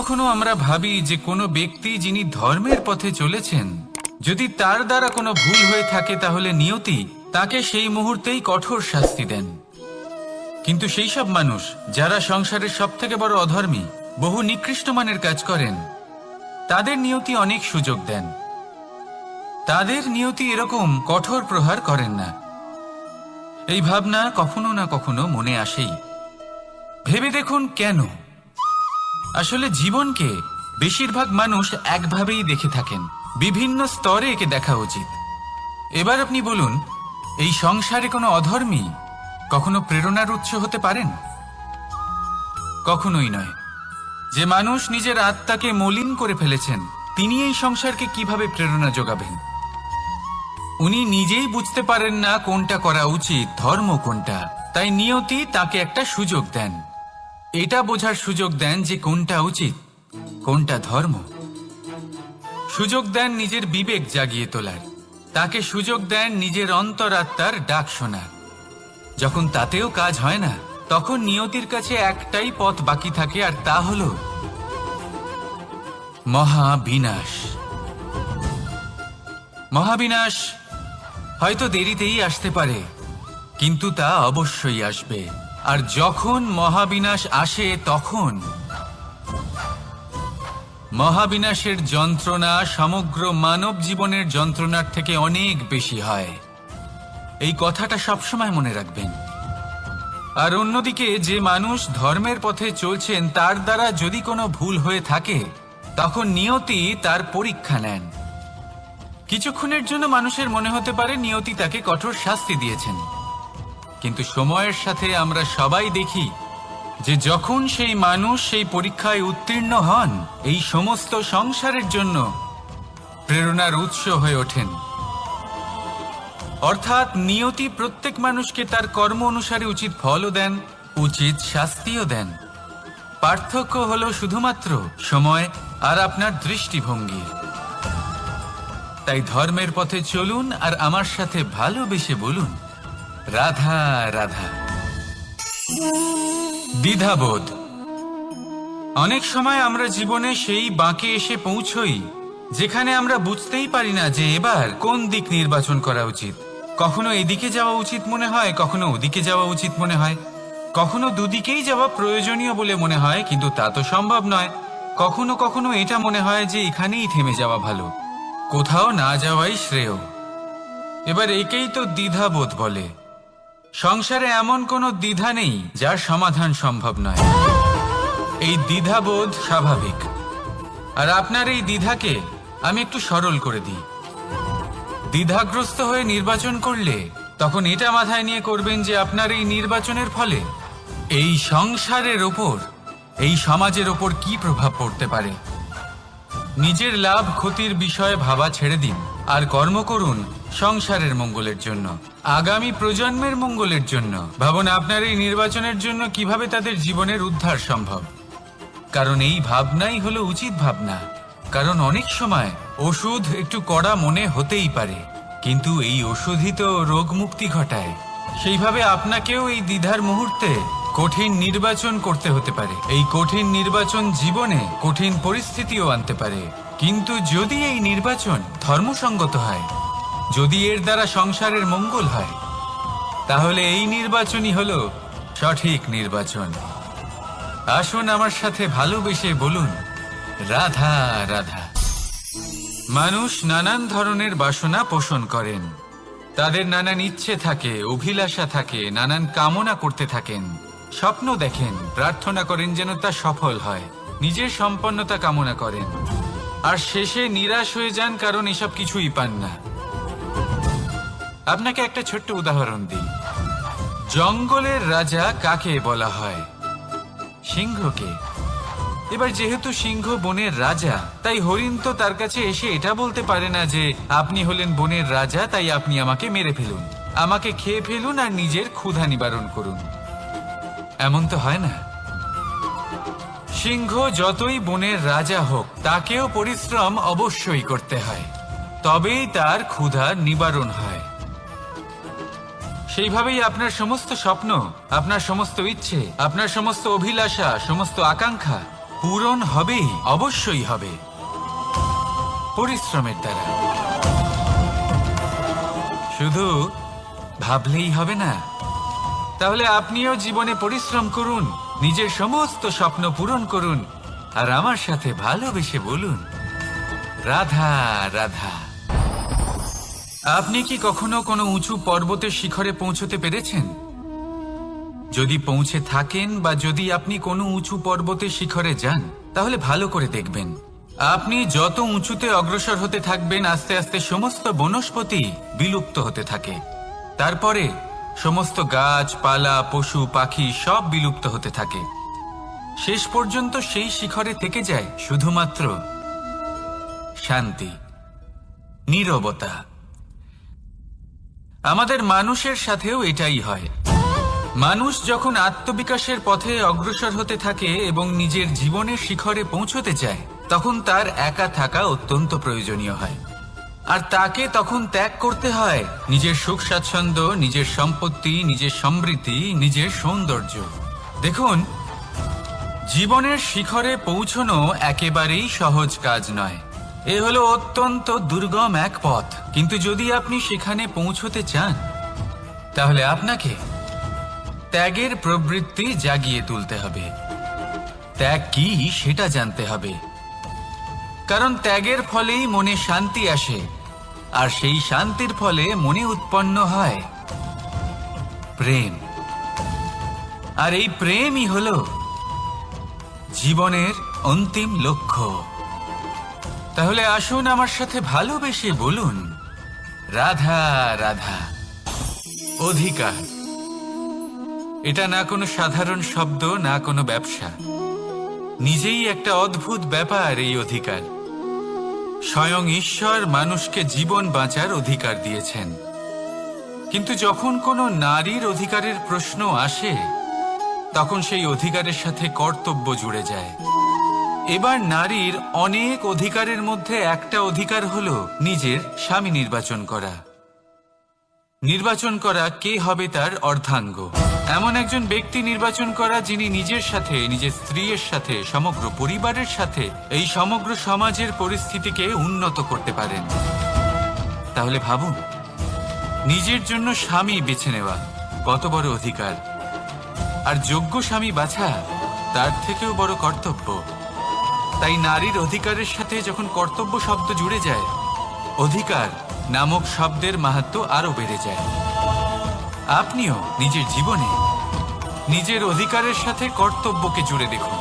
কখনো আমরা ভাবি যে কোনো ব্যক্তি যিনি ধর্মের পথে চলেছেন, যদি তার দ্বারা কোনো ভুল হয়ে থাকে তাহলে নিয়তি তাকে সেই মুহূর্তেই কঠোর শাস্তি দেন। কিন্তু সেই সব মানুষ যারা সংসারের সবথেকে বড় অধর্মী, বহু নিকৃষ্ট মানের কাজ করেন, তাদের নিয়তি অনেক সুযোগ দেন। তাদের নিয়তি এরকম কঠোর প্রহার করেন না। এই ভাবনা কখনো না কখনো মনে আসেই। ভেবে দেখুন কেন? আসলে জীবনকে বেশিরভাগ মানুষ একভাবেই দেখে থাকেন, বিভিন্ন স্তরে একে দেখা উচিত। এবার আপনি বলুন, এই সংসারে কোনো অধর্মী কখনো প্রেরণার উৎস হতে পারেন? কখনোই নয়। যে মানুষ নিজের আত্মাকে মলিন করে ফেলেছেন, তিনি এই সংসারকে কিভাবে প্রেরণা যোগাবেন? উনি নিজেই বুঝতে পারেন না কোনটা করা উচিত, ধর্ম কোনটা। তাই নিয়তি তাকে একটা সুযোগ দেন, এটা বোঝার সুযোগ দেন যে কোনটা উচিত, কোনটা ধর্ম। সুযোগ দেন নিজের বিবেক জাগিয়ে তোলার, তাকে সুযোগ দেন নিজের অন্তরাত্মার ডাক শোনার। যখন তাতেও কাজ হয় না, তখন নিয়তির কাছে একটাই পথ বাকি থাকে, আর তা হল মহাবিনাশ। মহাবিনাশ হয়তো দেরিতেই আসতে পারে, কিন্তু তা অবশ্যই আসবে। আর যখন মহাবিনাশ আসে, তখন মহাবিনাশের যন্ত্রণা সমগ্র মানব জীবনের যন্ত্রণার থেকে অনেক বেশি হয়। এই কথাটা সবসময় মনে রাখবেন। আর অন্যদিকে যে মানুষ ধর্মের পথে চলছেন, তার দ্বারা যদি কোনো ভুল হয়ে থাকে, তখন নিয়তি তার পরীক্ষা নেন। কিছুক্ষণের জন্য মানুষের মনে হতে পারে নিয়তি তাকে কঠোর শাস্তি দিয়েছেন, কিন্তু সময়ের সাথে আমরা সবাই দেখি যে যখন সেই মানুষ সেই পরীক্ষায় উত্তীর্ণ হন, এই সমস্ত সংসারের জন্য প্রেরণার উৎস হয়ে ওঠেন। অর্থাৎ নিয়তি প্রত্যেক মানুষকে তার কর্ম অনুসারে উচিত ফলও দেন, উচিত শাস্তিও দেন। পার্থক্য হলো শুধুমাত্র সময় আর আপনার দৃষ্টিভঙ্গি। তাই ধর্মের পথে চলুন আর আমার সাথে ভালোবেসে বলুন, রাধা রাধা। দ্বিধাবোধ। অনেক সময় আমরা জীবনে সেই বাঁকে এসে পৌঁছই যেখানে আমরা বুঝতেই পারি না যে এবার কোন দিক নির্বাচন করা উচিত। কখনো এদিকে যাওয়া উচিত মনে হয়, কখনো ওদিকে যাওয়া উচিত মনে হয়, কখনো দুদিকেই যাওয়া প্রয়োজনীয় বলে মনে হয়, কিন্তু তা তো সম্ভব নয়। কখনো কখনো এটা মনে হয় যে এখানেই থেমে যাওয়া ভালো, কোথাও না যাওয়াই শ্রেয়। এবার একেই তো দ্বিধাবোধ বলে। সংসারে এমন কোনো দ্বিধা নেই যার সমাধান সম্ভব নয়। এই দ্বিধাবোধ স্বাভাবিক। আর আপনার এই দ্বিধাকে আমি একটু সরল করে দিই। দ্বিধাগ্রস্ত হয়ে নির্বাচন করলে তখন এটা মাথায় নিয়ে করবেন যে আপনার এই নির্বাচনের ফলে এই সংসারের ওপর, এই সমাজের ওপর কি প্রভাব পড়তে পারে। নিজের লাভ ক্ষতির বিষয়ে ভাবা ছেড়ে দিন আর কর্ম করুন সংসারের মঙ্গলের জন্য, আগামী প্রজন্মের মঙ্গলের জন্য। ভাবুন আপনার এই নির্বাচনের জন্য কিভাবে তাদের জীবনের উদ্ধার সম্ভব। কারণ এই ভাবনাই হলো উচিত ভাবনা। কারণ অনেক সময় ওষুধ একটু কড়া মনে হতেই পারে, কিন্তু এই ওষুধই তো রোগ মুক্তি ঘটায়। সেইভাবে আপনাকেও এই দ্বিধার মুহূর্তে কঠিন নির্বাচন করতে হতে পারে। এই কঠিন নির্বাচন জীবনে কঠিন পরিস্থিতিও আনতে পারে, কিন্তু যদি এই নির্বাচন ধর্মসঙ্গত হয়, যদি এর দ্বারা সংসারের মঙ্গল হয়, তাহলে এই নির্বাচনই হলো সঠিক নির্বাচন। আসুন আমার সাথে ভালোবেসে বলুন, রাধা রাধা। মানুষ নানান ধরনের বাসনা পোষণ করেন, তাদের নানান ইচ্ছে থাকে, অভিলাষা থাকে, নানান কামনা করতে থাকেন, স্বপ্ন দেখেন, প্রার্থনা করেন যেন তা সফল হয়, নিজের সম্পন্নতা কামনা করেন, আর শেষে নিরাশ হয়ে যান কারণ এসব কিছুই পান না। আপনাকে একটা ছোট্ট উদাহরণ দিই। জঙ্গলের রাজা কাকে বলা হয়? সিংহকে। এবার যেহেতু সিংহ বনের রাজা, তাই হরিণ তো তার কাছে এসে এটা বলতে পারে না যে আপনি হলেন বনের রাজা, তাই আপনি আমাকে মেরে ফেলুন, আমাকে খেয়ে ফেলুন আর নিজের ক্ষুধা নিবারণ করুন। এমন তো হয় না। সিংহ যতই বনের রাজা হোক, তাকেও পরিশ্রম অবশ্যই করতে হয়, তবেই তার ক্ষুধা নিবারণ হয়। সেইভাবেই আপনার সমস্ত স্বপ্ন, আপনার সমস্ত ইচ্ছে, আপনার সমস্ত অভিলাষা, সমস্ত আকাঙ্ক্ষা পূরণ হবেই, অবশ্যই হবে, পরিশ্রমের দ্বারা। শুধু ভাবলেই হবে না। তাহলে আপনিও জীবনে পরিশ্রম করুন, নিজের সমস্ত স্বপ্ন পূরণ করুন, আর আমার সাথে ভালোবেসে বলুন, রাধা রাধা। আপনি কি কখনো কোনো উঁচু পর্বতের শিখরে পৌঁছতে পেরেছেন? যদি পৌঁছে থাকেন বা যদি আপনি কোনো উঁচু পর্বতের শিখরে যান, তাহলে ভালো করে দেখবেন, আপনি যত উঁচুতে অগ্রসর হতে থাকবেন, আস্তে আস্তে সমস্ত বনস্পতি বিলুপ্ত হতে থাকে। তারপরে সমস্ত গাছপালা, পশু পাখি সব বিলুপ্ত হতে থাকে। শেষ পর্যন্ত সেই শিখরে থেকে যায় শুধুমাত্র শান্তি, নীরবতা। আমাদের মানুষের সাথেও এটাই হয়। মানুষ যখন আত্মবিকাশের পথে অগ্রসর হতে থাকে এবং নিজের জীবনের শিখরে পৌঁছতে চায়, তখন তার একা থাকা অত্যন্ত প্রয়োজনীয় হয়। আর তাকে তখন ত্যাগ করতে হয় নিজের সুখ স্বাচ্ছন্দ্য, নিজের সম্পত্তি, নিজের সমৃদ্ধি, নিজের সৌন্দর্য। দেখুন, জীবনের শিখরে পৌঁছনো একেবারেই সহজ কাজ নয়। এ হলো অত্যন্ত দুর্গম এক পথ। কিন্তু যদি আপনি সেখানে পৌঁছতে চান, তাহলে আপনাকে ত্যাগের প্রবৃত্তি জাগিয়ে তুলতে হবে। ত্যাগ কি সেটা জানতে হবে, কারণ ত্যাগের ফলেই মনে শান্তি আসে, আর সেই শান্তির ফলে মনে উৎপন্ন হয় প্রেম। আর এই প্রেমই হলো জীবনের অন্তিম লক্ষ্য। তাহলে আসুন আমার সাথে ভালোবেসে বলুন, রাধা রাধা। অধিকার, এটা না কোনো সাধারণ শব্দ, না কোনো ব্যবসা, নিজেই একটা অদ্ভুত ব্যাপার এই অধিকার। স্বয়ং ঈশ্বর মানুষকে জীবন বাঁচার অধিকার দিয়েছেন। কিন্তু যখন কোনো নারীর অধিকারের প্রশ্ন আসে, তখন সেই অধিকারের সাথে কর্তব্য জুড়ে যায়। এবার নারীর অনেক অধিকারের মধ্যে একটা অধিকার হলো নিজের স্বামী নির্বাচন করা। নির্বাচন করা কে হবে তার অর্ধাঙ্গ, এমন একজন ব্যক্তি নির্বাচন করা যিনি নিজের সাথে, নিজের স্ত্রীর সাথে, সমগ্র পরিবারের সাথে এই সমগ্র সমাজের পরিস্থিতিকে উন্নত করতে পারেন। তাহলে ভাবুন, নিজের জন্য স্বামী বেছে নেওয়া কত বড় অধিকার, আর যোগ্য স্বামী বাছা তার থেকেও বড় কর্তব্য। তাই নারীর অধিকারের সাথে যখন কর্তব্য শব্দ জুড়ে যায়, অধিকার নামক শব্দের মাহাত্ম্য আরো বেড়ে যায়। আপনিও নিজের জীবনে নিজের অধিকারের সাথে কর্তব্যকে জুড়ে দেখুন।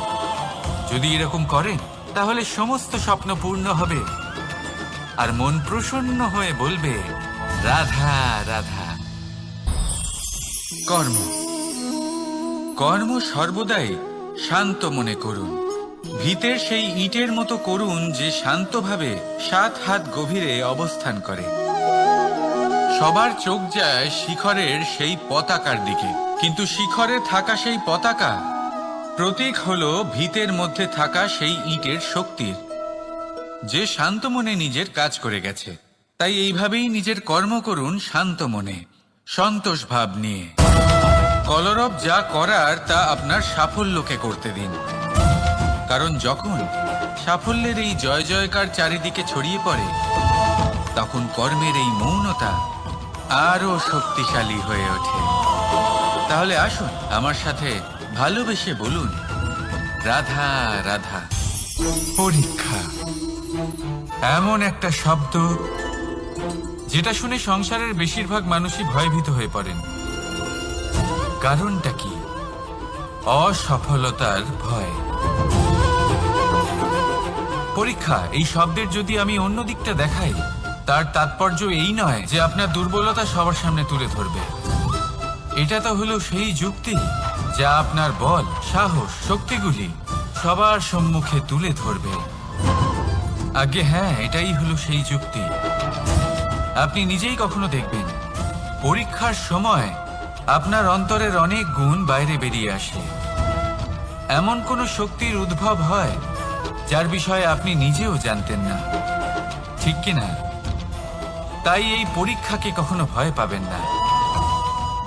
যদি এরকম করেন, তাহলে সমস্ত স্বপ্ন পূর্ণ হবে, আর মন প্রসন্ন হয়ে বলবে, রাধা রাধা। কর্ম, কর্ম সর্বদাই শান্ত মনে করুন। ভিতের সেই ইটের মতো করুন যে শান্তভাবে 7 হাত গভীরে অবস্থান করে। সবার চোখ যায় শিখরের সেই পতাকার দিকে, কিন্তু শিখরে থাকা সেই পতাকা প্রতীক হলো ভিতের মধ্যে থাকা সেই ইটের শক্তির, যে শান্ত মনে নিজের কাজ করে গেছে। তাই এইভাবেই নিজের কর্ম করুন শান্ত মনে, সন্তোষ ভাব নিয়ে। কলরব যা করার তা আপনার সাফল্যকে করতে দিন, কারণ যখন সাফল্যের এই জয় জয়কার চারিদিকে ছড়িয়ে পড়ে, তখন কর্মের এই মৌনতা আরো শক্তিশালী হয়ে ওঠে। তাহলে আসুন আমার সাথে ভালোবেসে বলুন, রাধা রাধা। পরীক্ষা এমন একটা শব্দ যেটা শুনে সংসারের বেশিরভাগ মানুষই ভয়ভীত হয়ে পড়েন। কারণটা কি? অসফলতার ভয়। পরীক্ষা এই শব্দের যদি আমি অন্য দিকটা দেখাই, তার তাৎপর্য এই নয় যে আপনার দুর্বলতা সবার সামনে তুলে ধরবে। এটা তো হলো সেই যুক্তি যা আপনার বল, সাহস, শক্তিগুলি সবার সম্মুখে তুলে ধরবে। আগে হ্যাঁ, এটাই হলো সেই যুক্তি। আপনি নিজেই কখনো দেখবেন, পরীক্ষার সময় আপনার অন্তরের অনেক গুণ বাইরে বেরিয়ে আসে। এমন কোন শক্তির উদ্ভব হয় যার বিষয়ে আপনি নিজেও জানতেন না, ঠিক কিনা? তাই এই পরীক্ষাকে কখনো ভয় পাবেন না।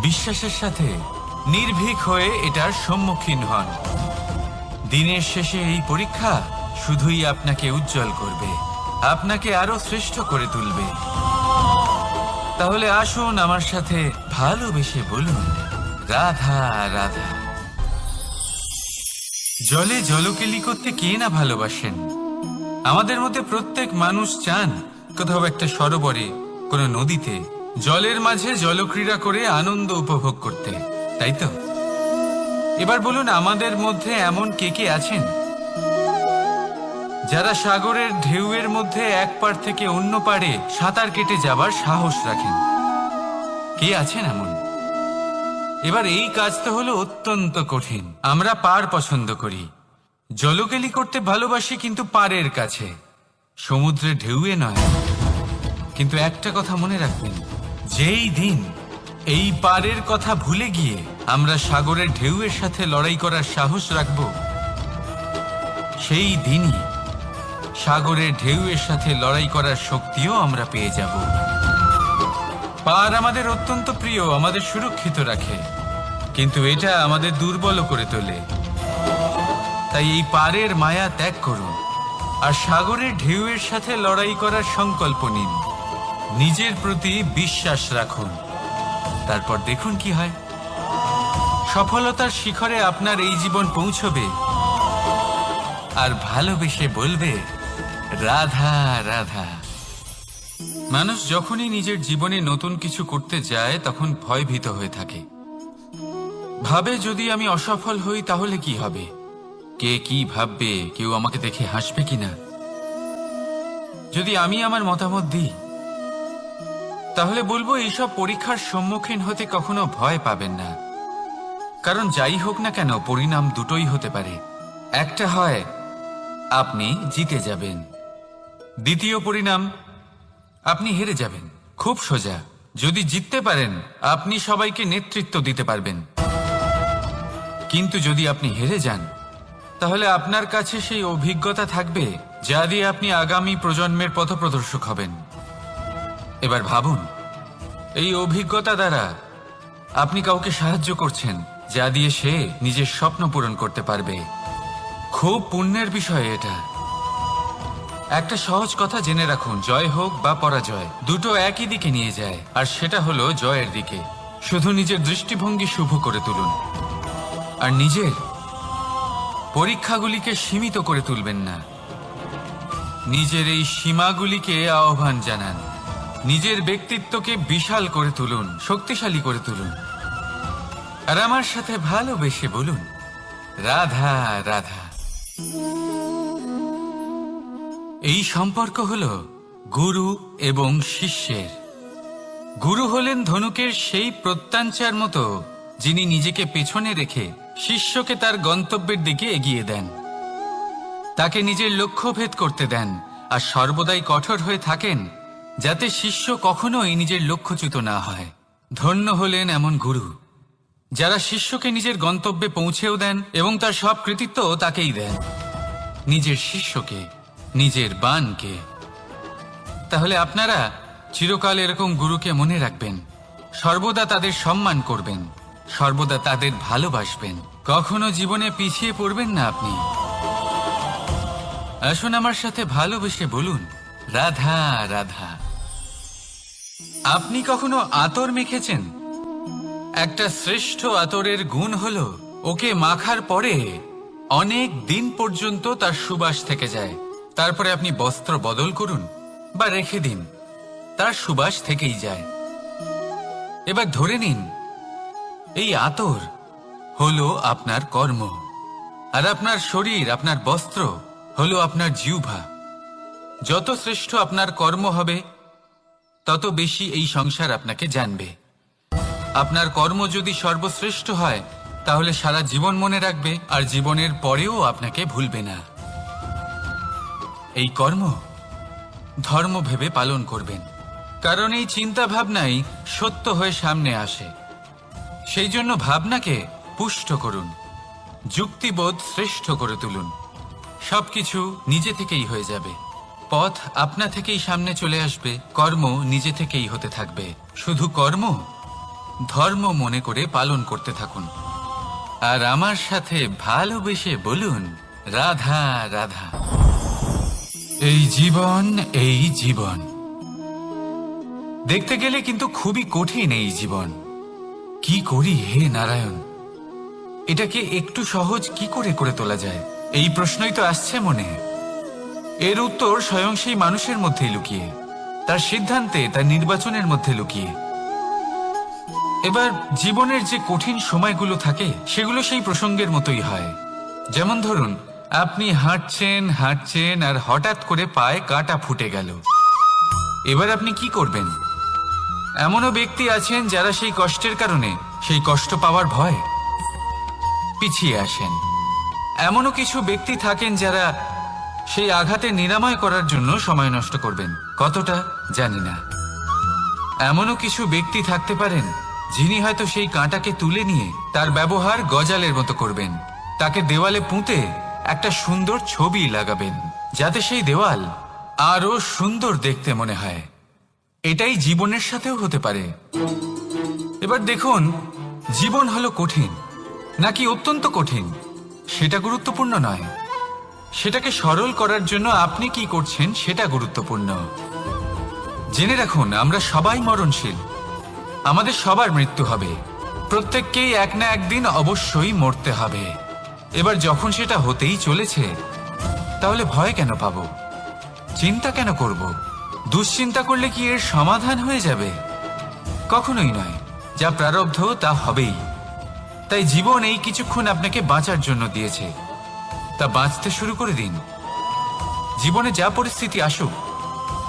বিশ্বাসের সাথে নির্ভীক হয়ে এটার সম্মুখীন হন। দিনের শেষে এই পরীক্ষা শুধুই আপনাকে উজ্জ্বল করবে, আপনাকে আরো শ্রেষ্ঠ করে তুলবে। তাহলে আসুন আমার সাথে ভালোবেসে বলুন, রাধা রাধা। জলে জলকেলি করতে কে না ভালোবাসেন? আমাদের মধ্যে প্রত্যেক মানুষ চান কোথাও একটা সরোবরে, কোনো নদীতে, জলের মাঝে জলক্রীড়া করে আনন্দ উপভোগ করতে, তাই তো? এবার বলুন, আমাদের মধ্যে এমন কে কে আছেন যারা সাগরের ঢেউয়ের মধ্যে এক পাড় থেকে অন্য পাড়ে সাঁতার কেটে যাবার সাহস রাখেন? কে আছেন এমন? এবার এই কাজ তো হলো অত্যন্ত কঠিন। আমরা পার পছন্দ করি, জলকেলি করতে ভালোবাসি, কিন্তু পাড়ের কাছে, সমুদ্রের ঢেউয়ে নয়। কিন্তু একটা কথা মনে রাখবেন, যেই দিন এই পাড়ের কথা ভুলে গিয়ে আমরা সাগরের ঢেউয়ের সাথে লড়াই করার সাহস রাখব, সেই দিনই সাগরের ঢেউয়ের সাথে লড়াই করার শক্তিও আমরা পেয়ে যাব। পার আমাদের অত্যন্ত প্রিয়, আমাদের সুরক্ষিত রাখে, কিন্তু এটা আমাদের দুর্বল করে তোলে। তাই এই পারের মায়া ত্যাগ করুন আর সাগরের ঢেউয়ের সাথে লড়াই করার সংকল্প নিন। নিজের প্রতি বিশ্বাস রাখুন, তারপর দেখুন কি হয়। সফলতার শিখরে আপনার এই জীবন পৌঁছবে আর ভালোবেসে বলবে, রাধা রাধা। মানুষ যখনই নিজের জীবনে নতুন কিছু করতে যায় তখন ভয়ভীত হয়ে থাকে, ভাবে যদি আমি অসফল হই তাহলে কি হবে, কে কি ভাববে, কেউ আমাকে দেখে হাসবে কিনা। যদি আমি আমার মতামত দিই তাহলে বলবো, এইসব পরীক্ষার সম্মুখীন হতে কখনো ভয় পাবেন না। কারণ যাই হোক না কেন, পরিণাম দুটোই হতে পারে। একটা হয় আপনি জিতে যাবেন, দ্বিতীয় পরিণাম আপনি হেরে যাবেন। খুব সোজা। যদি জিততে পারেন আপনি সবাইকে নেতৃত্ব দিতে পারবেন, কিন্তু যদি আপনি হেরে যান তাহলে আপনার কাছে সেই অভিজ্ঞতা থাকবে যা দিয়ে আপনি আগামী প্রজন্মের পথপ্রদর্শক হবেন। এবার ভাবুন, এই অভিজ্ঞতা দ্বারা আপনি কাউকে সাহায্য করছেন, যা দিয়ে সে নিজের স্বপ্ন পূরণ করতে পারবে। খুব পুণ্যের বিষয় এটা। একটা সহজ কথা জেনে রাখুন, জয় হোক বা পরাজয়, দুটো একই দিকে নিয়ে যায়, আর সেটা হলো জয়ের দিকে। শুধু নিজের দৃষ্টিভঙ্গি শুভ করে তুলুন আর নিজের পরীক্ষাগুলিকে সীমিত করে তুলবেন না। নিজের এই সীমাগুলিকে আহ্বান জানান, নিজের ব্যক্তিত্বকে বিশাল করে তুলুন, শক্তিশালী করে তুলুন। আর আমার সাথে ভালোবেসে বলুন, রাধা রাধা। এই সম্পর্ক হলো গুরু এবং শিষ্যের। গুরু হলেন ধনুকের সেই প্রত্যঞ্চার মতো, যিনি নিজেকে পেছনে রেখে শিষ্যকে তার গন্তব্যের দিকে এগিয়ে দেন, তাকে নিজের লক্ষ্য ভেদ করতে দেন, আর সর্বদাই কঠোর হয়ে থাকেন যাতে শিষ্য কখনোই নিজের লক্ষ্যচ্যুত না হয়। ধন্য হলেন এমন গুরু যারা শিষ্যকে নিজের গন্তব্যে পৌঁছেও দেন এবং তার সব কৃতিত্ব তাকেই দেন, নিজের শিষ্যকে, নিজের বাণকে। তাহলে আপনারা চিরকাল এরকম গুরুকে মনে রাখবেন, সর্বদা তাদের সম্মান করবেন, সর্বদা তাদের ভালোবাসবেন, কখনো জীবনে পিছিয়ে পড়বেন না আপনি। আসুন আমার সাথে ভালোবেসে বলুন, রাধা রাধা। আপনি কখনো আতর মেখেছেন? একটা শ্রেষ্ঠ আতরের গুণ হলো ওকে মাখার পরে অনেক দিন পর্যন্ত তার সুবাস থেকে যায়। তারপরে আপনি বস্ত্র বদল করুন বা রেখে দিন, তার সুবাস থেকেই যায়। এবার ধরে নিন এই আতর হলো আপনার কর্ম, আর আপনার শরীর, আপনার বস্ত্র হলো আপনার জিহ্বা। যত শ্রেষ্ঠ আপনার কর্ম হবে তত বেশি এই সংসার আপনাকে জানবে। আপনার কর্ম যদি সর্বশ্রেষ্ঠ হয় তাহলে সারা জীবন মনে রাখবে, আর জীবনের পরেও আপনাকে ভুলবে না। এই কর্ম ধর্ম ভেবে পালন করবেন, কারণ এই চিন্তা ভাবনাই সত্য হয়ে সামনে আসে। সেই জন্য ভাবনাকে পুষ্ট করুন, যুক্তিবোধ শ্রেষ্ঠ করে তুলুন। সবকিছু নিজে থেকেই হয়ে যাবে, পথ আপনা থেকেই সামনে চলে আসবে, কর্ম নিজে থেকেই হতে থাকবে। শুধু কর্ম ধর্ম মনে করে পালন করতে থাকুন। আর আমার সাথে ভালোবেসে বলুন, রাধা রাধা। এই জীবন, এই জীবন দেখতে গেলে কিন্তু খুবই কঠিন। এই জীবন কি করি হে নারায়ণ, এটাকে একটু সহজ কি করে করে তোলা যায়, এই প্রশ্নই তো আসছে মনে। এর উত্তর স্বয়ং সেই মানুষের মধ্যেই লুকিয়ে, তার সিদ্ধান্তে, তার নির্বাচনের মধ্যে লুকিয়ে। এবার জীবনের যে কঠিন সময়গুলো থাকে সেগুলো সেই প্রসঙ্গের মতোই হয়। যেমন ধরুন, আপনি হাঁটছেন হাঁটছেন আর হঠাৎ করে পায়ে কাঁটা ফুটে গেল। এবার আপনি কি করবেন? এমনও ব্যক্তি আছেন যারা সেই কষ্টের কারণে, সেই কষ্ট পাওয়ার ভয় পিছিয়ে আসেন। এমনও কিছু ব্যক্তি থাকেন যারা সেই আঘাতে নিরাময় করার জন্য সময় নষ্ট করবেন, কতটা জানি না। এমনও কিছু ব্যক্তি থাকতে পারেন যিনি হয়তো সেই কাঁটাকে তুলে নিয়ে তার ব্যবহার গজালের মতো করবেন, তাকে দেওয়ালে পুঁতে একটা সুন্দর ছবি লাগাবেন, যাতে সেই দেওয়াল আরো সুন্দর দেখতে মনে হয়। এটাই জীবনের সাথেও হতে পারে। এবার দেখুন, জীবন হলো কঠিন নাকি অত্যন্ত কঠিন সেটা গুরুত্বপূর্ণ নয়, সেটাকে সরল করার জন্য আপনি কি করছেন সেটা গুরুত্বপূর্ণ। জেনে রাখুন, আমরা সবাই মরণশীল, আমাদের সবার মৃত্যু হবে, প্রত্যেককেই এক না একদিন অবশ্যই মরতে হবে। এবার যখন সেটা হতেই চলেছে, তাহলে ভয় কেন পাবো, চিন্তা কেন করব? দুশ্চিন্তা করলে কি এর সমাধান হয়ে যাবে? কখনোই নয়। যা প্রারব্ধ তা হবেই। তাই জীবন এই কিছুক্ষণ আপনাকে বাঁচার জন্য দিয়েছে, তা বাঁচতে শুরু করে দিন। জীবনে যা পরিস্থিতি আসুক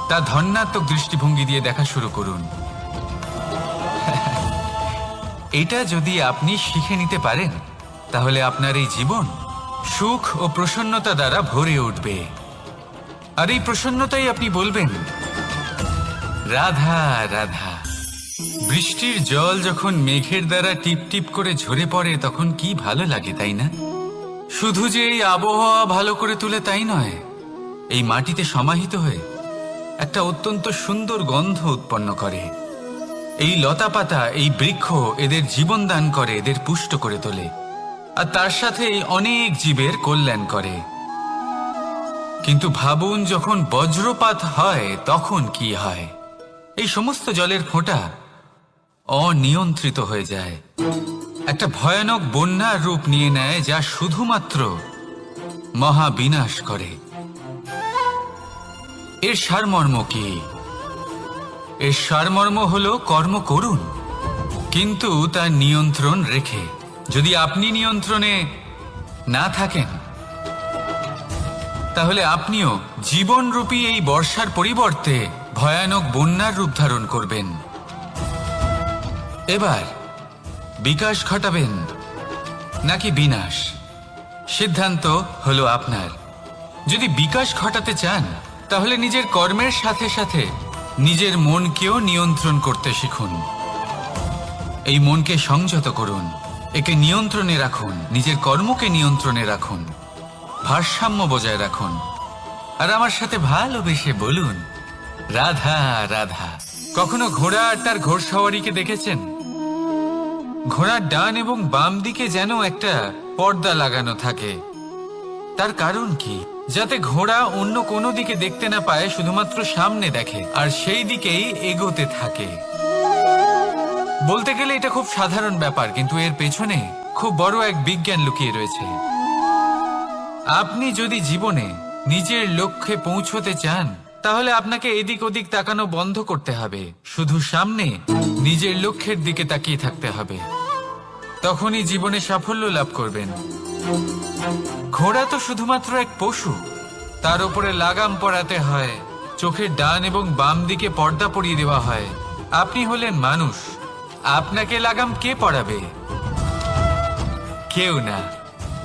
তা ধন্যাত্মক দৃষ্টিভঙ্গি দিয়ে দেখা শুরু করুন। এটা যদি আপনি শিখে নিতে পারেন, তাহলে আপনার এই জীবন সুখ ও প্রসন্নতা দ্বারা ভরে উঠবে। আর এই প্রসন্নতাই আপনি বলবেন, রাধা রাধা। বৃষ্টির জল যখন মেঘের দ্বারা টিপ টিপ করে ঝরে পড়ে তখন কি ভালো লাগে, তাই না? শুধু যে এই আবহাওয়া ভালো করে তুলে তাই নয়, এই মাটিতে সমাহিত হয়ে একটা অত্যন্ত সুন্দর গন্ধ উৎপন্ন করে। এই লতা পাতা, এই বৃক্ষ এদের জীবন দান করে, এদের পুষ্ট করে তোলে, আর তার সাথে অনেক জীবের কল্যাণ করে। কিন্তু ভাবুন, যখন বজ্রপাত হয় তখন কি হয়? এই সমস্ত জলের ফোঁটা অনিয়ন্ত্রিত হয়ে যায়, একটা ভয়ানক বন্যার রূপ নিয়ে নেয়, যা শুধুমাত্র মহাবিনাশ করে। এর সারমর্ম কি? এর সারমর্ম হলো কর্ম করুন, কিন্তু তার নিয়ন্ত্রণ রেখে। যদি আপনি নিয়ন্ত্রণে না থাকেন, তাহলে আপনিও জীবনরূপী এই বর্ষার পরিবর্তে ভয়ানক বন্যার রূপ ধারণ করবেন। এবার বিকাশ ঘটাবেন নাকি বিনাশ, সিদ্ধান্ত হলো আপনার। যদি বিকাশ ঘটাতে চান, তাহলে নিজের কর্মের সাথে সাথে নিজের মনকেও নিয়ন্ত্রণ করতে শিখুন। এই মনকে সংযত করুন, একে নিয়ন্ত্রণে রাখুন, নিজের কর্মকে নিয়ন্ত্রণে রাখুন, ভারসাম্য বজায় রাখুন। আর আমার সাথে ভালোবেসে বলুন, রাধা রাধা। কখনো ঘোড়া আর তার ঘোড়সওয়ারিকে দেখেছেন? ঘোড়ার ডান এবং বাম দিকে যেন একটা পর্দা লাগানো থাকে। তার কারণ কি? যাতে ঘোড়া অন্য কোনো দিকে দেখতে না পায়, শুধুমাত্র সামনে দেখে আর সেই দিকেই এগোতে থাকে। বলতে গেলে এটা খুব সাধারণ ব্যাপার, কিন্তু এর পেছনে খুব বড় এক বিজ্ঞান লুকিয়ে রয়েছে। আপনি যদি জীবনে নিজের লক্ষ্যে পৌঁছতে চান, তাহলে আপনাকে এদিক ওদিক তাকানো বন্ধ করতে হবে, শুধু সামনে নিজের লক্ষ্যের দিকে তাকিয়ে থাকতে হবে। তখনই জীবনে সাফল্য লাভ করবেন। ঘোড়া তো শুধুমাত্র এক পশু, তার উপরে লাগাম পরাতে হয়, চোখের ডান এবং বাম দিকে পর্দা পরিয়ে দেওয়া হয়। আপনি হলেন মানুষ, আপনাকে লাগাম কে পরাবে? কেউ না।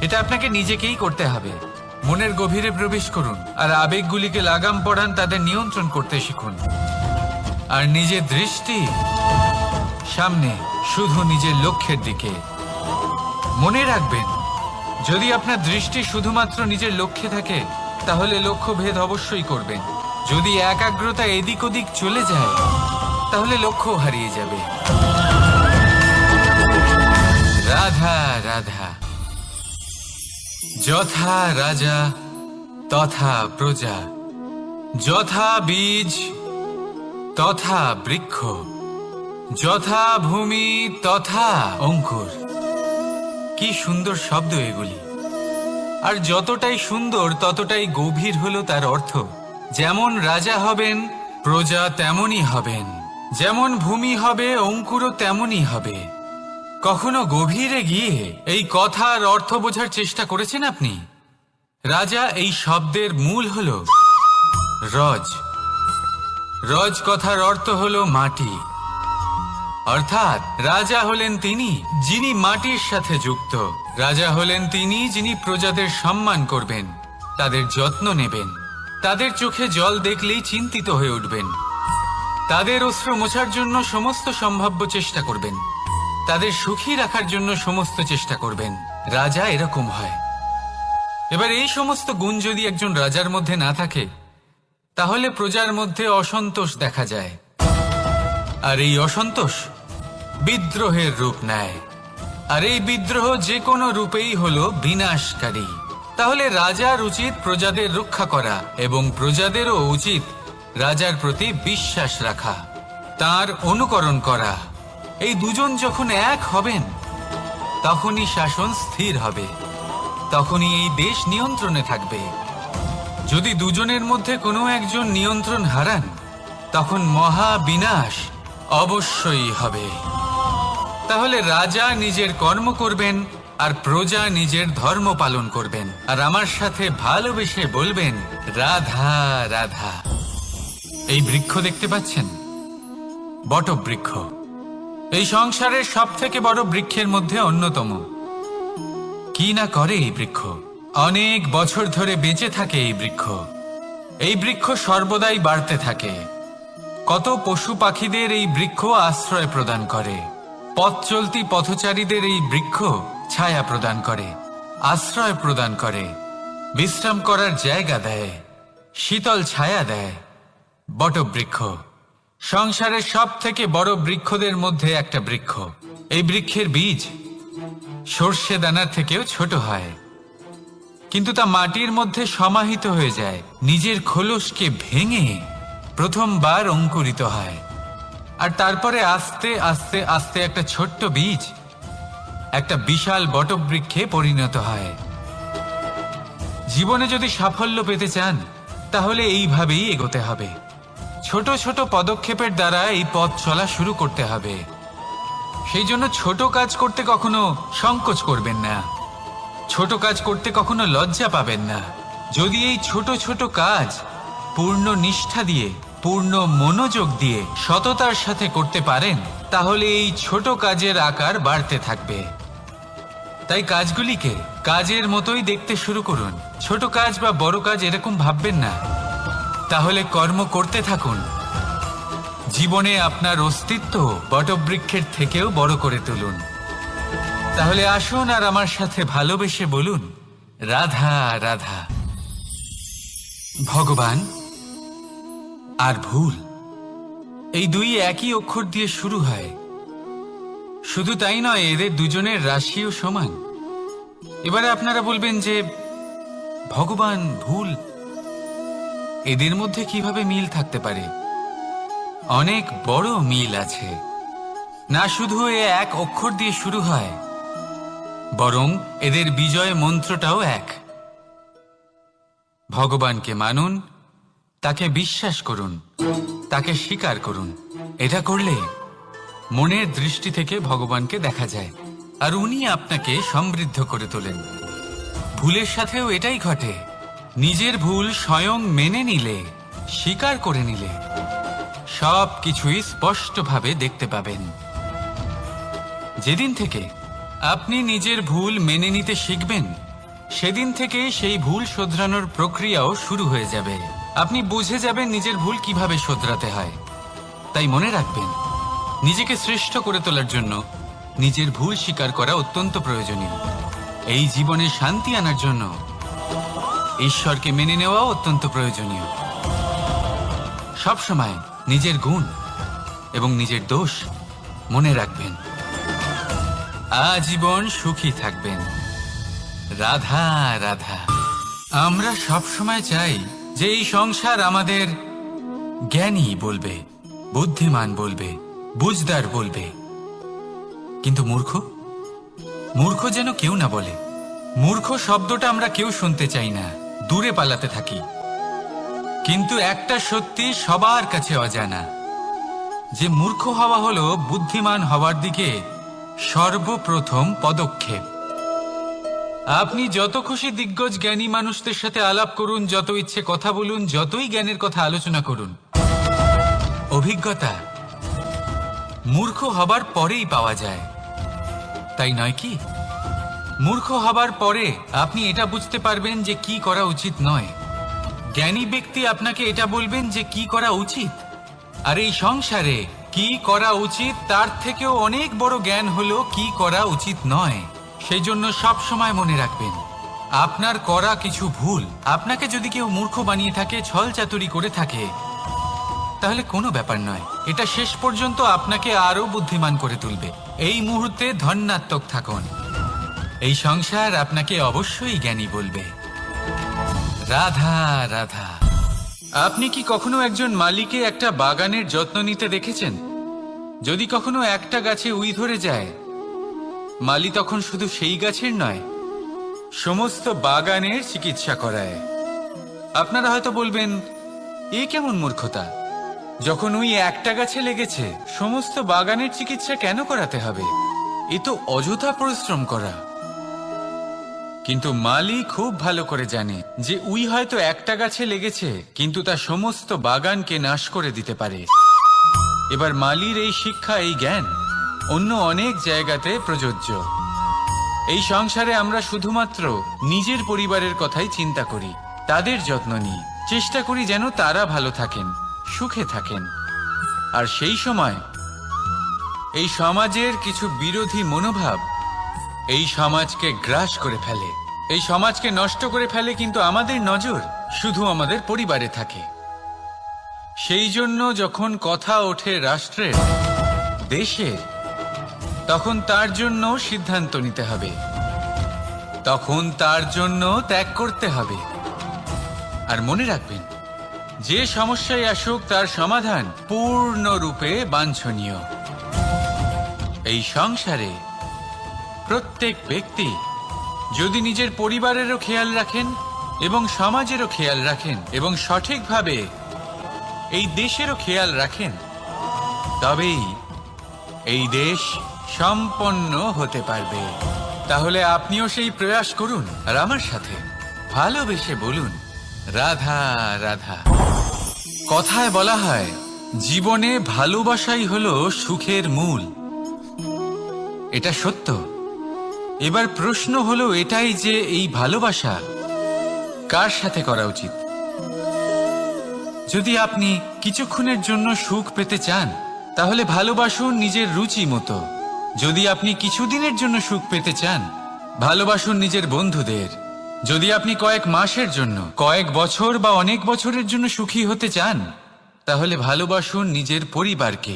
এটা আপনাকে নিজেকেই করতে হবে। মনের গভীরে প্রবেশ করুন আর আবেগগুলিকে লাগাম পরান, তাদের নিয়ন্ত্রণ করতে শিখুন। আর নিজের দৃষ্টি সামনে, শুধু নিজের লক্ষ্যের দিকে। মনে রাখবেন, যদি আপনার দৃষ্টি শুধুমাত্র নিজের লক্ষ্যে থাকে, তাহলে লক্ষ্য ভেদ অবশ্যই করবেন। যদি একাগ্রতা এদিক ওদিক চলে যায়, তাহলে লক্ষ্য হারিয়ে যাবে। রাধা রাধা। যথা রাজা তথা প্রজা, যথা বীজ তথা বৃক্ষ, যথা ভূমি তথা অঙ্কুর। কি সুন্দর শব্দ এগুলি! আর যতটাই সুন্দর ততটাই গভীর হলো তার অর্থ। যেমন রাজা হবেন, প্রজা তেমনই হবেন। যেমন ভূমি হবে, অঙ্কুরও তেমনই হবে। কখনো গভীরে গিয়ে এই কথার অর্থ বোঝার চেষ্টা করেছেন আপনি? রাজা এই শব্দের মূল হল রজ। রজ কথার অর্থ হল মাটি। অর্থাৎ রাজা হলেন তিনি যিনি মাটির সাথে যুক্ত। রাজা হলেন তিনি যিনি প্রজাদের সম্মান করবেন, তাদের যত্ন নেবেন, তাদের চোখে জল দেখলেই চিন্তিত হয়ে উঠবেন, তাদের অশ্রু মোছার জন্য সমস্ত সম্ভাব্য চেষ্টা করবেন, তাদের সুখী রাখার জন্য সমস্ত চেষ্টা করবেন। রাজা এরকম হয়। এবার এই সমস্ত গুণ যদি একজন রাজার মধ্যে না থাকে, তাহলে প্রজার মধ্যে অসন্তোষ দেখা যায়। আর এই অসন্তোষ বিদ্রোহের রূপ নেয়। আর এই বিদ্রোহ যে কোনো রূপেই হলো বিনাশকারী। তাহলে রাজার উচিত প্রজাদের রক্ষা করা, এবং প্রজাদেরও উচিত রাজার প্রতি বিশ্বাস রাখা, তার অনুকরণ করা। এই দুজন যখন এক হবেন, তখনই শাসন স্থির হবে, তখনই এই দেশ নিয়ন্ত্রণে থাকবে। যদি দুজনের মধ্যে কোনো একজন নিয়ন্ত্রণ হারান, তখন মহা বিনাশ অবশ্যই হবে। তাহলে রাজা নিজের কর্ম করবেন আর প্রজা নিজের ধর্ম পালন করবেন, আর আমার সাথে ভালোবেসে বলবেন রাধা রাধা। এই বৃক্ষ দেখতে পাচ্ছেন, বটবৃক্ষ। এই সংসারের সব থেকে বড় বৃক্ষের মধ্যে অন্যতম। কি না করে এই বৃক্ষ! অনেক বছর ধরে বেঁচে থাকে এই বৃক্ষ। এই বৃক্ষ সর্বদাই বাড়তে থাকে। কত পশু পাখিদের এই বৃক্ষ আশ্রয় প্রদান করে। পথ চলতি পথচারীদের এই বৃক্ষ ছায়া প্রদান করে, আশ্রয় প্রদান করে, বিশ্রাম করার জায়গা দেয়, শীতল ছায়া দেয়। বটবৃক্ষ সংসারের সব থেকে বড় বৃক্ষদের মধ্যে একটা বৃক্ষ। এই বৃক্ষের বীজ সর্ষে দানার থেকেও ছোট হয়, কিন্তু তা মাটির মধ্যে সমাহিত হয়ে যায়, নিজের খোলসকে ভেঙে প্রথমবার অঙ্কুরিত হয়। আর তারপরে আস্তে আস্তে আস্তে একটা ছোট্ট বীজ একটা বিশাল বটবৃক্ষে পরিণত হয়। জীবনে যদি সাফল্য পেতে চান, তাহলে এইভাবেই এগোতে হবে। ছোট ছোট পদক্ষেপের দ্বারা এই পথ চলা শুরু করতে হবে। সেই জন্য ছোট কাজ করতে কখনো সংকোচ করবেন না, ছোট কাজ করতে কখনো লজ্জা পাবেন না। যদি এই ছোট ছোট কাজ পূর্ণ নিষ্ঠা দিয়ে, পূর্ণ মনোযোগ দিয়ে, সততার সাথে করতে পারেন, তাহলে এই ছোট কাজের আকার বাড়তে থাকবে। তাই কাজগুলিকে কাজের মতোই দেখতে শুরু করুন। ছোট কাজ বা বড় কাজ এরকম ভাববেন না। তাহলে কর্ম করতে থাকুন। জীবনে আপনার অস্তিত্ব বটবৃক্ষের থেকেও বড় করে তুলুন। তাহলে আসুন আর আমার সাথে ভালোবেসে বলুন রাধা রাধা। ভগবান আর ভুল, এই দুই একই অক্ষর দিয়ে শুরু হয়। শুধু তাই নয়, এদের দুজনের রাশিও সমান। এবারে আপনারা বলবেন যে ভগবান, ভুল, এদের মধ্যে কিভাবে মিল থাকতে পারে? অনেক বড় মিল আছে। না শুধু এ এক অক্ষর দিয়ে শুরু হয়, বরং এদের বিজয় মন্ত্রটাও এক। ভগবানকে মানুন, তাকে বিশ্বাস করুন, তাকে স্বীকার করুন। এটা করলে মনের দৃষ্টি থেকে ভগবানকে দেখা যায়, আর উনি আপনাকে সমৃদ্ধ করে তোলেন। ভুলের সাথেও এটাই ঘটে। নিজের ভুল স্বয়ং মেনে নিলে, স্বীকার করে নিলে, সব কিছুই স্পষ্টভাবে দেখতে পাবেন। যেদিন থেকে আপনি নিজের ভুল মেনে নিতে শিখবেন, সেদিন থেকে সেই ভুল শোধরানোর প্রক্রিয়াও শুরু হয়ে যাবে। আপনি বুঝে যাবেন নিজের ভুল কিভাবে শোধরাতে হয়। তাই মনে রাখবেন, নিজেকে শ্রেষ্ঠ করে তোলার জন্য নিজের ভুল স্বীকার করা অত্যন্ত প্রয়োজনীয়। এই জীবনে শান্তি আনার জন্য ঈশ্বরকে মেনে নেওয়াও অত্যন্ত প্রয়োজনীয়। সবসময় নিজের গুণ এবং নিজের দোষ মনে রাখবেন। আজীবন সুখী থাকবেন। রাধা রাধা। আমরা সব সময় চাই যে এই সংসার আমাদের জ্ঞানী বলবে, বুদ্ধিমান বলবে, বুঝদার বলবে, কিন্তু মূর্খ মূর্খ যেন কেউ না বলে। মূর্খ শব্দটা আমরা কেউ শুনতে চাই না, দূরে পালাতে থাকি। কিন্তু একটা সত্যি সবার কাছে অজানা, যে মূর্খ হওয়া হলো বুদ্ধিমান হওয়ার দিকে সর্বপ্রথম পদক্ষেপ। আপনি যত খুশি দিগ্গজ জ্ঞানী মানুষদের সাথে আলাপ করুন, যত ইচ্ছে কথা বলুন, যতই জ্ঞানের কথা আলোচনা করুন, অভিজ্ঞতা মূর্খ হবার পরেই পাওয়া যায়, তাই নয় কি? মূর্খ হবার পরে আপনি এটা বুঝতে পারবেন যে কি করা উচিত নয়। জ্ঞানী ব্যক্তি আপনাকে এটা বলবেন যে কি করা উচিত। আর এই সংসারে কি করা উচিত তার থেকেও অনেক বড় জ্ঞান হলো কি করা উচিত নয়। সেই জন্য সব সময় মনে রাখবেন, আপনার করা কিছু ভুল, আপনাকে যদি কেউ মূর্খ বানিয়ে থাকে, ছল চাতুরি করে থাকে, তাহলে কোনো ব্যাপার নয়। এটা শেষ পর্যন্ত আপনাকে আরো বুদ্ধিমান করে তুলবে। এই মুহূর্তে ধন্যাত্মক থাকুন, এই সংসার আপনাকে অবশ্যই জ্ঞানী বলবে। রাধা রাধা। আপনি কি কখনো একজন মালিকে একটা বাগানের যত্ন নিতে দেখেছেন? যদি কখনো একটা গাছে উই ধরে যায়, মালি তখন শুধু সেই গাছের নয়, সমস্ত বাগানের চিকিৎসা করায়। আপনারা হয়তো বলবেন, এ কেমন মূর্খতা, যখন উই একটা গাছে লেগেছে সমস্ত বাগানের চিকিৎসা কেন করাতে হবে? এ তো অযথা পরিশ্রম করা। কিন্তু মালি খুব ভালো করে জানে যে উই হয়তো একটা গাছে লেগেছে, কিন্তু তা সমস্ত বাগানকে নাশ করে দিতে পারে। এবার মালির এই শিক্ষা, এই জ্ঞান অন্য অনেক জায়গাতে প্রযোজ্য। এই সংসারে আমরা শুধুমাত্র নিজের পরিবারের কথাই চিন্তা করি, তাদের যত্ন নিই, চেষ্টা করি যেন তারা ভালো থাকেন, সুখে থাকেন। আর সেই সময় এই সমাজের কিছু বিরোধী মনোভাব এই সমাজকে গ্রাস করে ফেলে, এই সমাজকে নষ্ট করে ফেলে, কিন্তু আমাদের নজর শুধু আমাদের পরিবারে থাকে। সেই জন্য যখন কথা ওঠে রাষ্ট্রের, দেশের, তখন তার জন্য সিদ্ধান্ত নিতে হবে, তখন তার জন্য ত্যাগ করতে হবে। আর মনে রাখবেন, যে সমস্যায় আসুক তার সমাধান পূর্ণরূপে বাঞ্ছনীয়। এই সংসারে প্রত্যেক ব্যক্তি যদি নিজের পরিবারেরও খেয়াল রাখেন এবং সমাজেরও খেয়াল রাখেন এবং সঠিকভাবে এই দেশেরও খেয়াল রাখেন, তবেই এই দেশ সম্পন্ন হতে পারবে। তাহলে আপনিও সেই প্রয়াস করুন আর আমার সাথে ভালোবেসে বলুন, রাধা রাধা। কথায় বলা হয়, জীবনে ভালোবাসাই হলো সুখের মূল। এটা সত্য। এবার প্রশ্ন হলো এটাই যে এই ভালোবাসা কার সাথে করা উচিত? যদি আপনি কিছুক্ষণের জন্য সুখ পেতে চান, তাহলে ভালোবাসুন নিজের রুচি মতো। যদি আপনি কিছুদিনের জন্য সুখ পেতে চান, ভালোবাসুন নিজের বন্ধুদের। যদি আপনি কয়েক মাসের জন্য, কয়েক বছর বা অনেক বছরের জন্য সুখী হতে চান, তাহলে ভালোবাসুন নিজের পরিবারকে,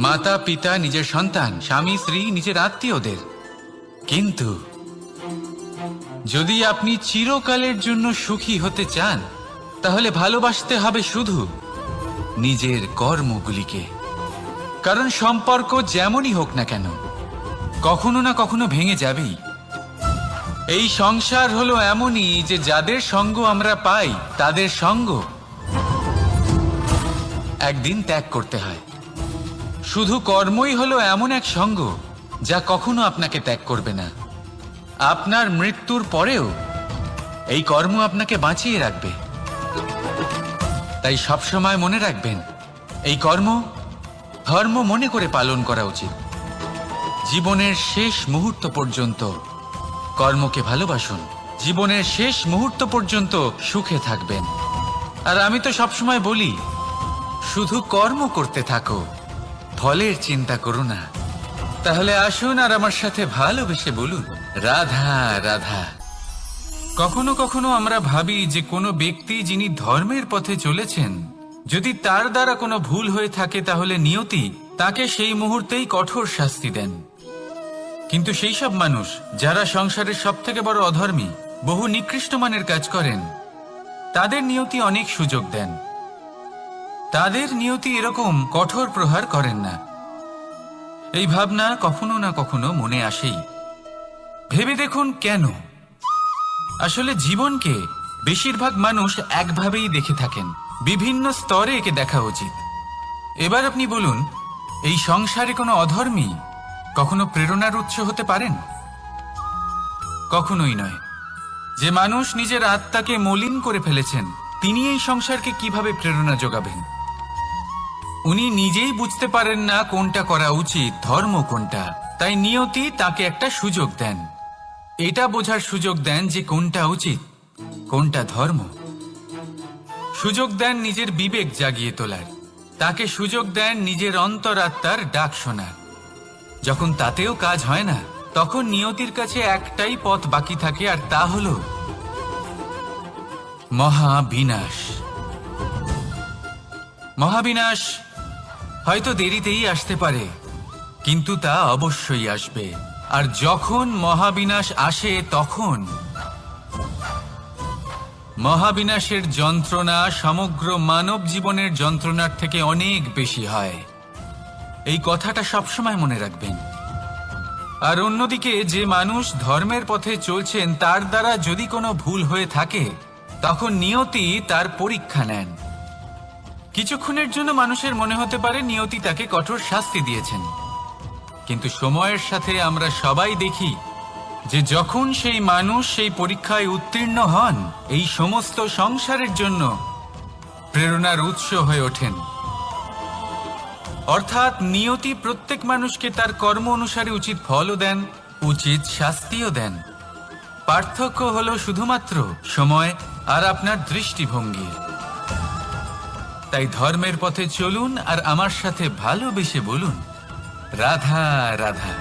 মাতা পিতা, নিজের সন্তান, স্বামী স্ত্রী, নিজের আত্মীয়দের। কিন্তু যদি আপনি চিরকালের জন্য সুখী হতে চান, তাহলে ভালোবাসতে হবে শুধু নিজের কর্মগুলিকে। কারণ সম্পর্ক যেমনই হোক না কেন, কখনো না কখনো ভেঙে যাবেই। এই সংসার হলো এমনই যে যাদের সঙ্গ আমরা পাই, তাদের সঙ্গ একদিন ত্যাগ করতে হয়। শুধু কর্মই হলো এমন এক সঙ্গ যা কখনো আপনাকে ত্যাগ করবে না। আপনার মৃত্যুর পরেও এই কর্ম আপনাকে বাঁচিয়ে রাখবে। তাই সবসময় মনে রাখবেন, এই কর্ম ধর্ম মনে করে পালন করা উচিত। জীবনের শেষ মুহূর্ত পর্যন্ত কর্মকে ভালোবাসুন, জীবনের শেষ মুহূর্ত পর্যন্ত সুখে থাকবেন। আর আমি তো সবসময় বলি, শুধু কর্ম করতে থাকো, ফলের চিন্তা করো না। তাহলে আসুন আর আমার সাথে ভালোবেসে বলুন, রাধা রাধা। কখনো কখনো আমরা ভাবি যে কোনো ব্যক্তি যিনি ধর্মের পথে চলেছেন, যদি তার দ্বারা কোনো ভুল হয়ে থাকে, তাহলে নিয়তি তাকে সেই মুহূর্তেই কঠোর শাস্তি দেন। কিন্তু সেই সব মানুষ যারা সংসারের সব থেকে বড় অধর্মী, বহু নিকৃষ্ট মানের কাজ করেন, তাদের নিয়তি অনেক সুযোগ দেন। তাদের নিয়তি এরকম কঠোর প্রহার করেন না। এই ভাবনা কখনো না কখনো মনে আসেই। ভেবে দেখুন কেন? আসলে জীবনকে বেশিরভাগ মানুষ একভাবেই দেখে থাকেন, বিভিন্ন স্তরে একে দেখা উচিত। এবার আপনি বলুন, এই সংসারে কোনো অধর্মী কখনো প্রেরণার উৎস হতে পারেন? কখনোই নয়। যে মানুষ নিজের আত্মাকে মলিন করে ফেলেছেন, তিনি এই সংসারকে কিভাবে প্রেরণা যোগাবেন? উনি নিজেই বুঝতে পারেন না কোনটা করা উচিত, ধর্ম কোনটা। তাই নিয়তি তাকে একটা সুযোগ দেন, এটা বোঝার সুযোগ দেন যে কোনটা উচিত, কোনটা ধর্ম। সুযোগ দেন নিজের বিবেক জাগিয়ে তোলার, তাকে সুযোগ দেন নিজের অন্তরাত্মার ডাক শোনার। যখন তাতেও কাজ হয় না, তখন নিয়তির কাছে একটাই পথ বাকি থাকে, আর তা হল মহাবিনাশ। মহাবিনাশ হয়তো দেরিতেই আসতে পারে, কিন্তু তা অবশ্যই আসবে। আর যখন মহাবিনাশ আসে, তখন মহাবিনাশের যন্ত্রণা সমগ্র মানব জীবনের যন্ত্রণার থেকে অনেক বেশি হয়। এই কথাটা সবসময় মনে রাখবেন। আর অন্যদিকে যে মানুষ ধর্মের পথে চলছেন, তার দ্বারা যদি কোনো ভুল হয়ে থাকে, তখন নিয়তি তার পরীক্ষা নেন। কিছুক্ষণের জন্য মানুষের মনে হতে পারে নিয়তি তাকে কঠোর শাস্তি দিয়েছেন, কিন্তু সময়ের সাথে আমরা সবাই দেখি যে যখন সেই মানুষ সেই পরীক্ষায় উত্তীর্ণ হন, এই সমস্ত সংসারের জন্য প্রেরণার উৎস হয়ে ওঠেন। অর্থাৎ নিয়তি প্রত্যেক মানুষকে তার কর্ম অনুসারে উচিত ফলও দেন, উচিত শাস্তিও দেন। পার্থক্য হলো শুধুমাত্র সময় আর আপনার দৃষ্টিভঙ্গি। তাই ধর্মের পথে চলুন আর আমার সাথে ভালোবেসে বলুন, রাধা রাধা।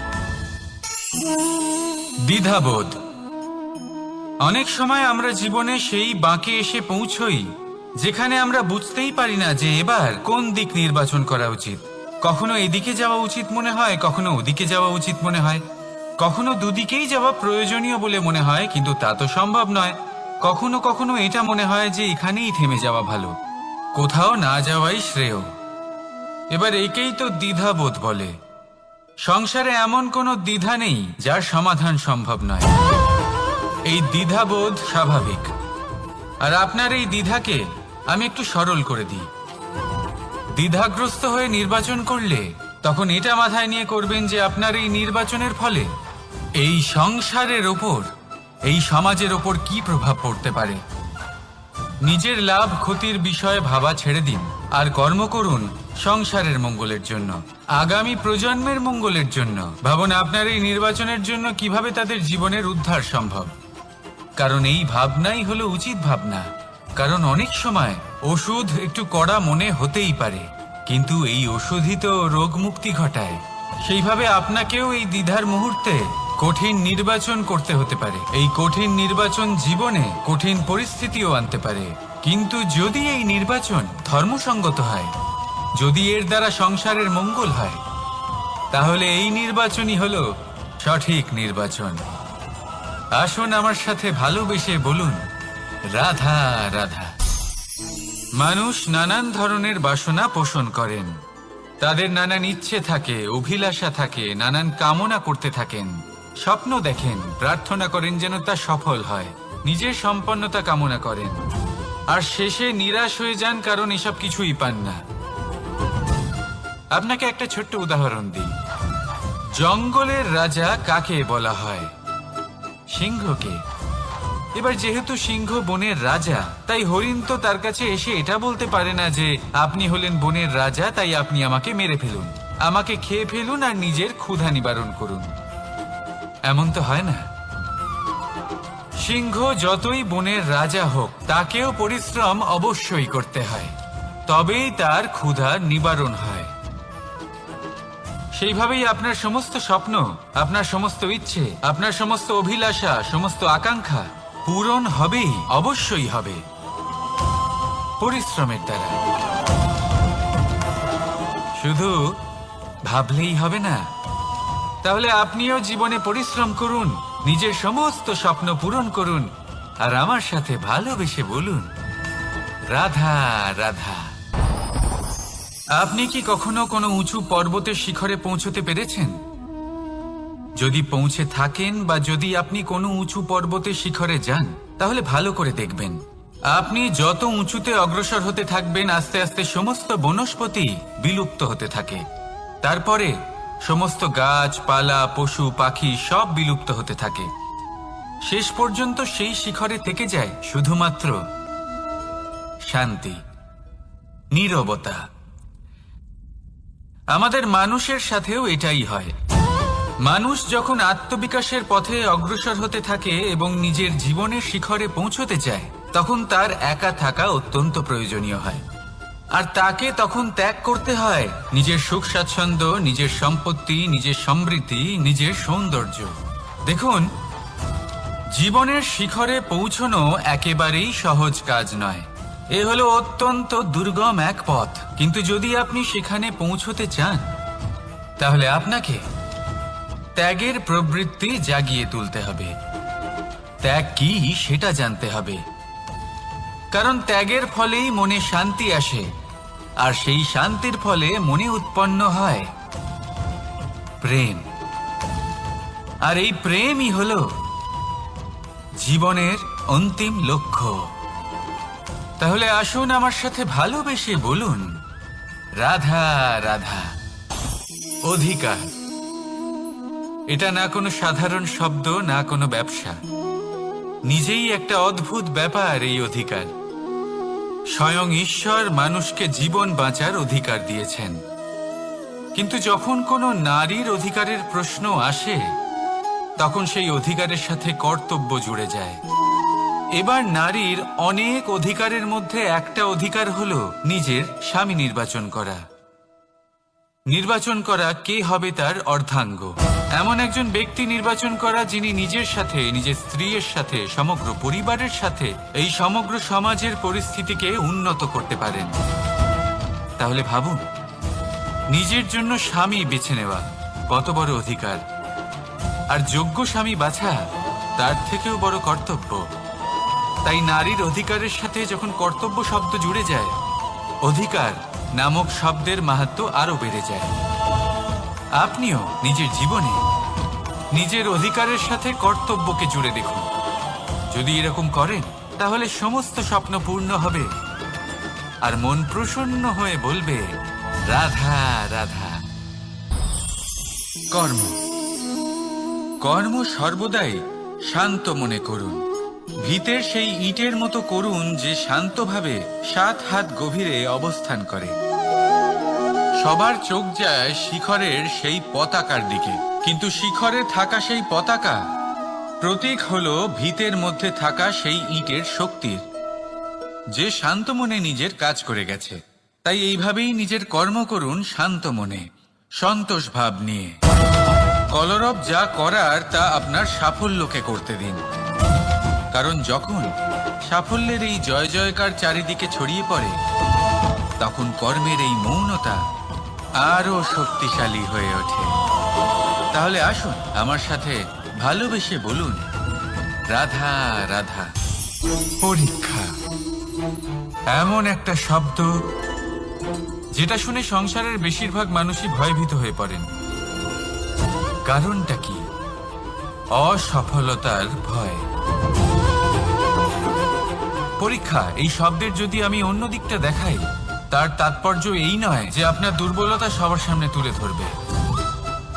দ্বিধাবোধ। অনেক সময় আমরা জীবনে সেই বাঁকে এসে পৌঁছই যেখানে আমরা বুঝতেই পারি না যে এবার কোন দিক নির্বাচন করা উচিত। কখনো এদিকে যাওয়া উচিত মনে হয়, কখনো ওদিকে যাওয়া উচিত মনে হয়, কখনো দুদিকেই যাওয়া প্রয়োজনীয় বলে মনে হয়, কিন্তু তা তো সম্ভব নয়। কখনো কখনো এটা মনে হয় যে এখানেই থেমে যাওয়া ভালো, কোথাও না যাওয়াই শ্রেয়। এবার একেই তো দ্বিধাবোধ বলে। সংসারে এমন কোনো দ্বিধা নেই যার সমাধান সম্ভব নয়। এই দ্বিধাবোধ স্বাভাবিক। আর আপনার এই দ্বিধাকে আমি একটু সরল করে দিই। দ্বিধাগ্রস্ত হয়ে নির্বাচন করলে তখন এটা মাথায় নিয়ে করবেন যে আপনার এই নির্বাচনের ফলে এই সংসারের ওপর, এই সমাজের ওপর কি প্রভাব পড়তে পারে। নিজের লাভ ক্ষতির বিষয়ে ভাবা ছেড়ে দিন আর কর্ম করুন সংসারের মঙ্গলের জন্য, আগামী প্রজন্মের মঙ্গলের জন্য। ভাবুন আপনার এই নির্বাচনের জন্য কিভাবে তাদের জীবনের উদ্ধার সম্ভব। কারণ এই ভাবনাই হলো উচিত ভাবনা। কারণ অনেক সময় ওষুধ একটু কড়া মনে হতেই পারে, কিন্তু এই ওষুধই তো রোগ মুক্তি ঘটায়। সেইভাবে আপনাকেও এই দ্বিধার মুহূর্তে কঠিন নির্বাচন করতে হতে পারে। এই কঠিন নির্বাচন জীবনে কঠিন পরিস্থিতিও আনতে পারে, কিন্তু যদি এই নির্বাচন ধর্মসঙ্গত হয়, যদি এর দ্বারা সংসারের মঙ্গল হয়, তাহলে এই নির্বাচনই হলো সঠিক নির্বাচন। আসুন আমার সাথে ভালোবেসে বলুন, রাধা রাধা। মানুষ নানান ধরনের বাসনা পোষণ করেন, তাদের নানান ইচ্ছে থাকে, অভিলাষা থাকে, নানান কামনা করতে থাকেন, স্বপ্ন দেখেন, প্রার্থনা করেন যেন তা সফল হয়, নিজের সম্পন্নতা কামনা করেন, আর শেষে নিরাশ হয়ে যান কারণ এসব কিছুই পান না। আপনাকে একটা ছোট্ট উদাহরণ দিই। জঙ্গলের রাজা কাকে বলা হয়? সিংহকে। এবার যেহেতু সিংহ বনের রাজা, তাই হরিণ তো তার কাছে এসে এটা বলতে পারে না যে আপনি হলেন বনের রাজা, তাই আপনি আমাকে মেরে ফেলুন, আমাকে খেয়ে ফেলুন আর নিজের ক্ষুধা নিবারণ করুন। এমন তো হয় না। সিংহ যতই বনের রাজা হোক, তাকেও পরিশ্রম অবশ্যই করতে হয়, তবেই তার ক্ষুধা নিবারণ হয়। সেইভাবেই আপনার সমস্ত স্বপ্ন, আপনার সমস্ত ইচ্ছে, আপনার সমস্ত অভিলাষা, সমস্ত আকাঙ্ক্ষা পূরণ হবেই, অবশ্যই হবে, পরিশ্রমের দ্বারা। শুধু ভাবলেই হবে না, তাহলে আপনিও জীবনে পরিশ্রম করুন, নিজের সমস্ত স্বপ্ন পূরণ করুন, আর আমার সাথে ভালোবেসে বলুন, রাধা রাধা। আপনি কি কখনো কোনো উঁচু পর্বতের শিখরে পৌঁছতে পেরেছেন? যদি পৌঁছে থাকেন বা যদি আপনি কোনো উঁচু পর্বতের শিখরে যান, তাহলে ভালো করে দেখবেন, আপনি যত উঁচুতে অগ্রসর হতে থাকবেন আস্তে আস্তে সমস্ত বনস্পতি বিলুপ্ত হতে থাকে। তারপরে সমস্ত গাছপালা, পশু পাখি সব বিলুপ্ত হতে থাকে। শেষ পর্যন্ত সেই শিখরে থেকে যায় শুধুমাত্র শান্তি, নীরবতা। আমাদের মানুষের সাথেও এটাই হয়। মানুষ যখন আত্মবিকাশের পথে অগ্রসর হতে থাকে এবং নিজের জীবনের শিখরে পৌঁছতে চায়, তখন তার একা থাকা অত্যন্ত প্রয়োজনীয় হয়। আর তাকে তখন ত্যাগ করতে হয় নিজের সুখ স্বাচ্ছন্দ্য, নিজের সম্পত্তি, নিজের সমৃদ্ধি, নিজের সৌন্দর্য। দেখুন, জীবনের শিখরে পৌঁছনো একেবারেই সহজ কাজ নয়। এ হলো অত্যন্ত দুর্গম এক পথ। কিন্তু যদি আপনি সেখানে পৌঁছতে চান, তাহলে আপনাকে ত্যাগের প্রবৃত্তি জাগিয়ে তুলতে হবে। ত্যাগ কি সেটা জানতে হবে, কারণ ত্যাগের ফলেই মনে শান্তি আসে, আর সেই শান্তির ফলে মনে উৎপন্ন হয় প্রেম। আর এই প্রেমই হলো জীবনের অন্তিম লক্ষ্য। তাহলে আসুন আমার সাথে ভালোবেসে বলুন, রাধা রাধা। অধিকার, এটা না কোনো সাধারণ শব্দ, না কোনো ব্যবসা। নিজেই একটা অদ্ভুত ব্যাপার এই অধিকার। স্বয়ং ঈশ্বর মানুষকে জীবন বাঁচার অধিকার দিয়েছেন। কিন্তু যখন কোনো নারীর অধিকারের প্রশ্ন আসে, তখন সেই অধিকারের সাথে কর্তব্য জুড়ে যায়। এবার নারীর অনেক অধিকারের মধ্যে একটা অধিকার হলো নিজের স্বামী নির্বাচন করা। নির্বাচন করা কে হবে তার অর্ধাঙ্গ, এমন একজন ব্যক্তি নির্বাচন করা যিনি নিজের সাথে, নিজের স্ত্রীর সাথে, সমগ্র পরিবারের সাথে এই সমগ্র সমাজের পরিস্থিতিকে উন্নত করতে পারেন। তাহলে ভাবুন, নিজের জন্য স্বামী বেছে নেওয়া কত বড় অধিকার, আর যোগ্য স্বামী বাছা তার থেকেও বড় কর্তব্য। তাই নারীর অধিকারের সাথে যখন কর্তব্য শব্দ জুড়ে যায়, অধিকার নামক শব্দের মাহাত্ম্য আরো বেড়ে যায়। আপনিও নিজের জীবনে নিজের অধিকারের সাথে কর্তব্যকে জুড়ে দেখুন। যদি এরকম করেন, তাহলে সমস্ত স্বপ্ন পূর্ণ হবে, আর মন প্রসন্ন হয়ে বলবে, রাধা রাধা। কর্ম, কর্ম সর্বদাই শান্ত মনে করুন। ভিতের সেই ইটের মতো করুন যে শান্তভাবে 7 হাত গভীরে অবস্থান করে। সবার চোখ যায় শিখরের সেই পতাকার দিকে, কিন্তু শিখরে থাকা সেই পতাকা প্রতীক হলো ভিতের মধ্যে থাকা সেই ইটের শক্তির, যে শান্ত মনে নিজের কাজ করে গেছে। তাই এইভাবেই নিজের কর্ম করুন শান্ত মনে, সন্তোষ ভাব নিয়ে। কলরব যা করার তা আপনার সাফল্যকে করতে দিন, কারণ যখন সাফল্যের এই জয় জয়কার চারিদিকে ছড়িয়ে পড়ে, তখন কর্মের এই মৌনতা আরো শক্তিশালী হয়ে ওঠে। তাহলে আসুন আমার সাথে ভালোবেসে বলুন, রাধা রাধা। পরীক্ষা এমন একটা শব্দ যেটা শুনে সংসারের বেশিরভাগ মানুষই ভয়ভীত হয়ে পড়েন। কারণটা কি? অসফলতার ভয়। পরীক্ষা এই শব্দের যদি আমি অন্য দিকটা দেখাই, তার তাৎপর্য এই নয় যে আপনার দুর্বলতা সবার সামনে তুলে ধরবে।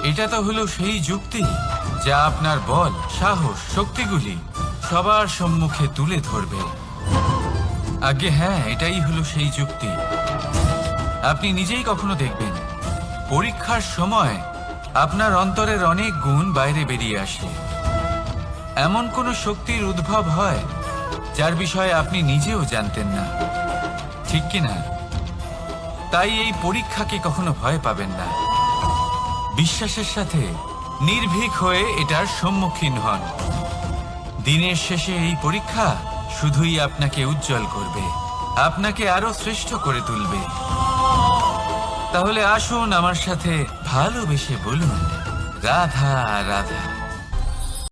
এটা তো হলো সেই যুক্তি যা আপনার বল, সাহস, শক্তিগুলি সবার সম্মুখে তুলে ধরবে। আগে হ্যাঁ, এটাই হলো সেই যুক্তি। আপনি নিজেই কখনো দেখবেন, পরীক্ষার সময় আপনার অন্তরের অনেক গুণ বাইরে বেরিয়ে আসে। এমন কোনো শক্তির উদ্ভব হয় যার বিষয়ে আপনি নিজেও জানতেন না, ঠিক কিনা? তাই এই পরীক্ষাকে কখনো ভয় পাবেন না। বিশ্বাসের সাথে নির্ভীক হয়ে এটার সম্মুখীন হন। দিনের শেষে এই পরীক্ষা শুধুই আপনাকে উজ্জ্বল করবে, আপনাকে আরো শ্রেষ্ঠ করে তুলবে। তাহলে আসুন আমার সাথে ভালোবেসে বলুন, রাধা রাধা।